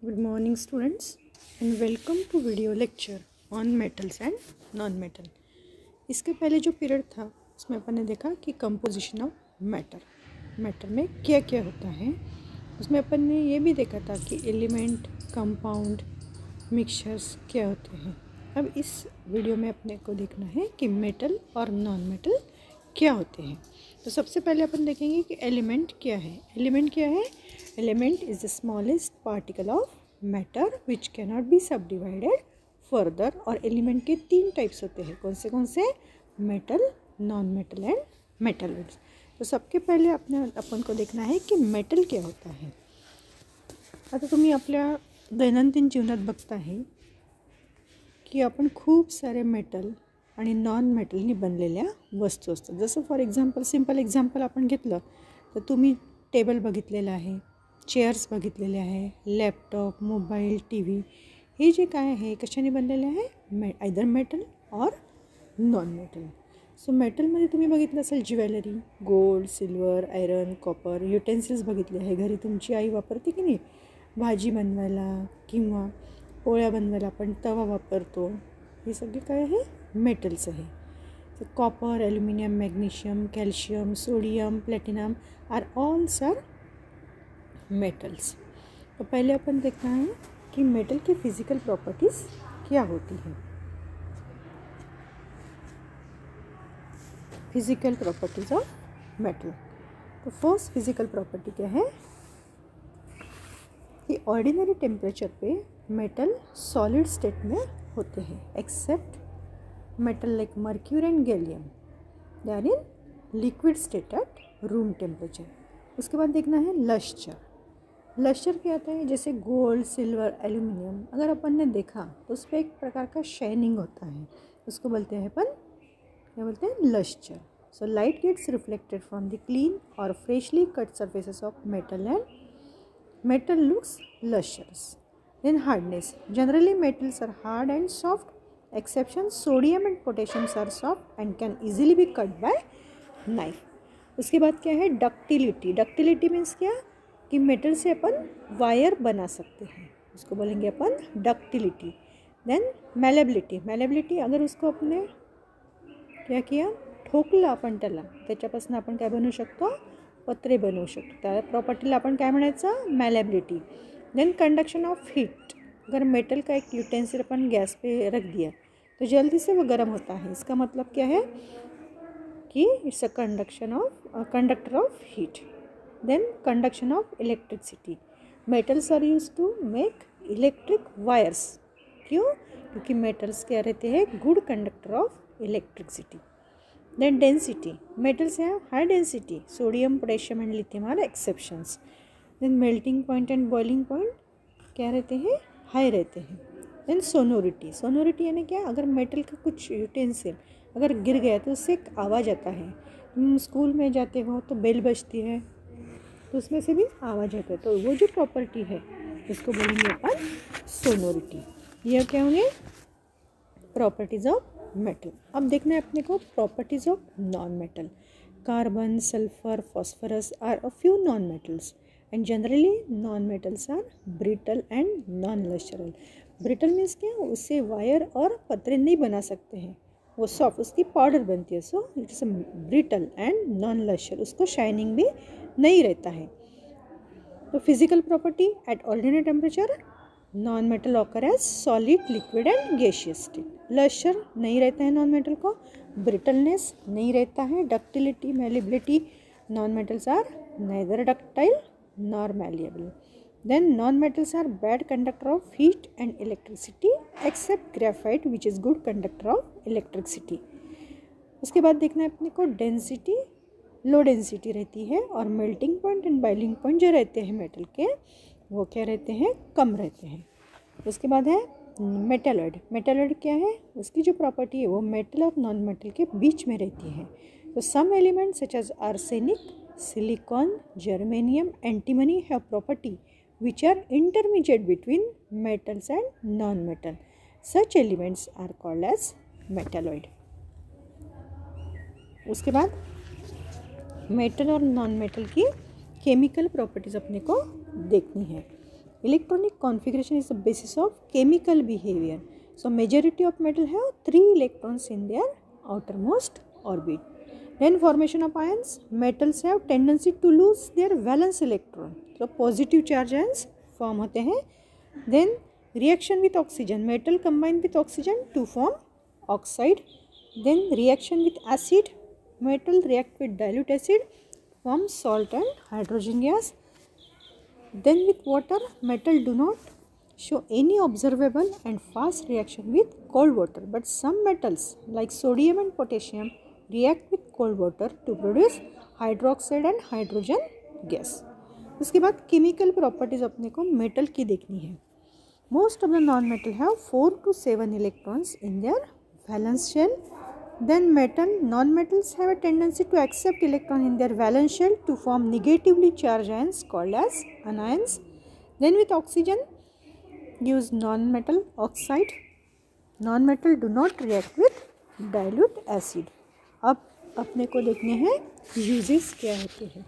Good morning students and welcome to video lecture on metals and non-metal। इसके पहले जो period था उसमें अपन ने देखा कि कंपोजिशन ऑफ मैटर में क्या क्या होता है। उसमें अपन ने ये भी देखा था कि एलिमेंट, कंपाउंड, मिक्सचर्स क्या होते हैं। अब इस वीडियो में अपने को देखना है कि मेटल और नॉन मेटल क्या होते हैं। तो सबसे पहले अपन देखेंगे कि एलिमेंट क्या है। Element is the smallest particle of matter which cannot be सब डिवाइडेड फर्दर। और एलिमेंट के 3 टाइप्स होते हैं। कौन से? Metal, non metal and metalloids. तो सबके पहले अपन को देखना है कि मेटल क्या होता है। आता तुम्ही आपल्या दैनंदिन जीवनात बघता आहे की आपण खूप सारे मेटल आणि नॉन मेटलनी बनलेल्या वस्तू असतात। जसं फॉर एक्झाम्पल, सिंपल एक्झाम्पल आपण घेतलं तर तुम्ही टेबल बघितलेला आहे, चेअर्स बघितलेले आहे, लॅपटॉप, मोबाईल, टी व्ही, हे जे काय आहे कशाने बनलेले आहे? आयदर मेटल और नॉन मेटल। सो मेटलमध्ये तुम्ही बघितलं असेल jewellery, gold, silver, iron, copper, utensils बघितले आहे। घरी तुमची आई वापरते की नाही, भाजी बनवायला किंवा पोळ्या बनवायला आपण तवा वापरतो, हे सगळे काय आहे? मेटल्स आहे। So copper, aluminum, magnesium, calcium, sodium, platinum are all metals। तो पहले अपन देखना है कि मेटल की फिजिकल प्रॉपर्टीज़ क्या होती हैं। Physical properties of metal. तो फर्स्ट फिजिकल प्रॉपर्टी क्या है कि ऑर्डिनरी टेम्परेचर पे मेटल सॉलिड स्टेट में होते हैं, accept metal like mercury and gallium, they are in liquid state at room temperature। उसके बाद देखना है लश्चर क्या आता है? जैसे गोल्ड, सिल्वर, एल्यूमिनियम अगर अपन ने देखा तो उस पर एक प्रकार का शाइनिंग होता है, उसको बोलते हैं अपन, क्या बोलते हैं? Lustre. So light gets reflected from the clean or freshly cut surfaces of metal and metal looks lustrous. Then hardness, generally metals are hard and soft, exception sodium and potassium are soft and can easily be cut by knife. उसके बाद क्या है? Ductility means क्या कि metal से अपन wire बना सकते हैं, उसको बोलेंगे अपन डक्टिलिटी। देन मॅलेबिलिटी अगर उसको अपने क्या किया, ठोकलं आपण त्याला, त्याच्यापासून आपण काय बनवू शकतो? पत्रे बनवू शकतो। त्या प्रॉपर्टीला आपण काय म्हणायचं? मॅलेबिलिटी। देन कंडक्शन ऑफ हीट, अगर मेटल का एक यूटेंसिल अपन गैस पे रख दिया तो जल्दी से वो गर्म होता है, इसका मतलब क्या है कि it's a conductor of heat. Then conduction of electricity, metals are use to make electric wires. क्यों? क्योंकि मेटल्स क्या रहते हैं? Good conductor of electricity. Then density, metals have high density, sodium, potassium and lithium are exceptions. Then melting point and boiling point क्या रहते हैं? High रहते हैं। देन सोनोरिटी यानी क्या? अगर मेटल का कुछ यूटेंसिल अगर गिर गया तो उससे एक आवाज़ आता है। तुम स्कूल में जाते हो तो बेल बजती है तो उसमें से भी आवाज़ आता है, तो वो जो प्रॉपर्टी है उसको बोलेंगे अपन सोनोरिटी। यह क्या होंगे? Properties of metal. अब देखना है अपने को properties of non metal. Carbon, sulphur, phosphorus are a few non metals and generally non metals are brittle and non lustrous. Brittle means क्या? उससे वायर और पतरे नहीं बना सकते हैं, वो सॉफ्ट, उसकी पाउडर बनती है। So it is brittle and non lustre, उसको शाइनिंग भी नहीं रहता है। तो physical property, at ordinary temperature non metal occur as solid, liquid and gaseous state. Lustre नहीं रहता है नॉन मेटल को, ब्रिटलनेस नहीं रहता है, ductility, malleability, non metals are neither ductile nor malleable। Then non-metals are bad conductor of heat and electricity except graphite which is good conductor of electricity। उसके बाद देखना है अपने को डेंसिटी, लो डेंसिटी रहती है, और melting point and boiling point जो रहते हैं मेटल के वो क्या रहते हैं? कम रहते हैं। उसके बाद है मेटलॉइड क्या है? उसकी जो प्रॉपर्टी है वो मेटल और नॉन मेटल के बीच में रहती है। तो some elements such as arsenic, silicon, germanium, antimony have property which are intermediate between metals and non-metal. Such elements are called as metalloid। उसके बाद मेटल और नॉन मेटल की केमिकल प्रॉपर्टीज़ अपने को देखनी है। Electronic configuration is the basis of chemical behavior. So majority of metal have 3 electrons in their outermost orbit. Then formation of ions. Metals have tendency to lose their valence electron. So positive charge ions form होते हैं. Then reaction with oxygen. Metal combine with oxygen to form oxide. Then reaction with acid. Metal react with dilute acid, form salt and hydrogen gas. Then with water, metal do not show any observable and fast reaction with cold water. But some metals like sodium and potassium react with cold water to produce hydroxide and hydrogen gas. उसके बाद chemical properties अपने को metal की देखनी है. Most of the non-metal have 4 to 7 electrons in their valence shell. Then non-metals have a tendency to accept electron in their valence shell to form negatively charged ions called as anions. Then with oxygen, use non-metal oxide. Non-metal do not react with dilute acid. अब अपने को देखने हैं uses क्या होते हैं.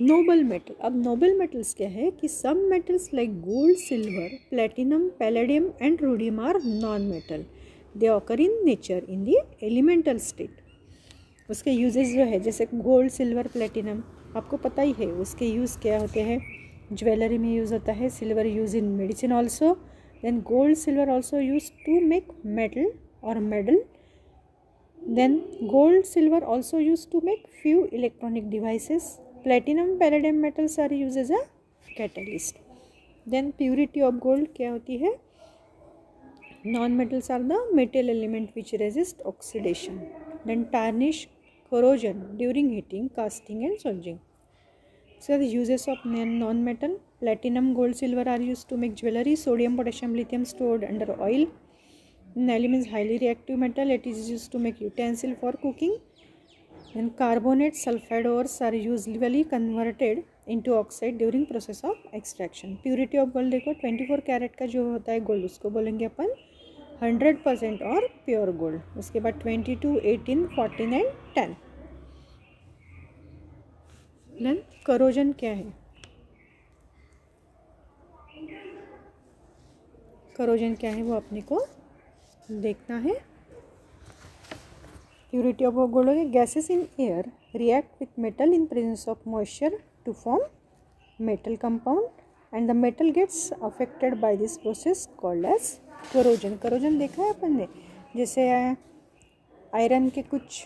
Noble metal. अब noble metals क्या है कि some metals like gold, silver, platinum, palladium and rhodium are non metal. They occur in nature in the elemental state. उसके यूजेस जो है जैसे गोल्ड, सिल्वर, प्लेटिनम आपको पता ही है उसके यूज़ क्या होते हैं. ज्वेलरी में यूज़ होता है. Silver use in medicine also. Then gold, silver also use to make metal or medal. Then gold, silver also use to make few electronic devices. Platinum, palladium metals are used as a catalyst. Then purity of gold क्या होती है. Non-metals are the metal element which resist oxidation. Then tarnish, corrosion during heating, casting and smudging. So the uses of non-metal. Platinum, gold, silver are used to make jewelry. Sodium, potassium, lithium stored under oil. Aluminum is highly reactive metal. It is used to make utensil for cooking. And carbonate, sulfide ores are usually converted into oxide during process of extraction. Purity of gold देखो 24 carat का जो होता है gold उसको बोलेंगे अपन 100% और pure gold. उसके बाद 22, 18, 14 एंड 10. देन करोजन क्या है. करोजन क्या है वो अपने को देखना है. Purity of gold. Gases in air react with metal in presence of moisture to form metal compound and the metal gets affected by this process called as corrosion. corrosion देखा है अपन ने. जैसे आयरन के कुछ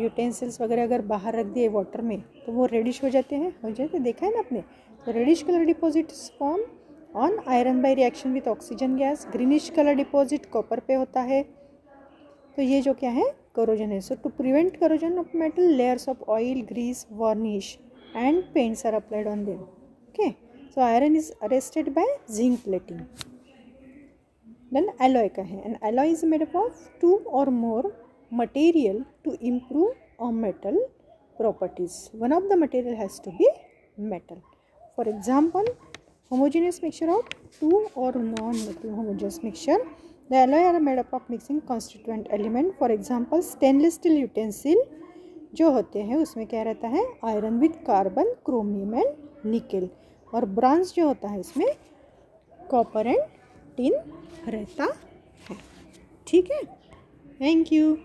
यूटेंसिल्स वगैरह अगर बाहर रख दिए वाटर में तो वो रेडिश हो जाते हैं. देखा है ना आपने. तो reddish colour deposits form on iron by reaction with oxygen gas. Greenish colour deposit copper पे होता है. तो ये जो क्या है करोजन है. So to prevent corrosion of metal layers of oil, grease, varnish and paints are applied on them. Okay. So iron is arrested by zinc plating. Then alloy का है. And alloy is made up of 2 or more material to improve a metal properties. One of the material has to be metal. For example homogeneous mixture of 2 or non-metal homogeneous mixture. The alloy are made up of mixing constituent element. For example, stainless steel utensil जो होते हैं उसमें क्या रहता है iron with carbon, chromium and nickel. और bronze जो होता है इसमें कॉपर एंड टिन रहता है. ठीक है. Thank you.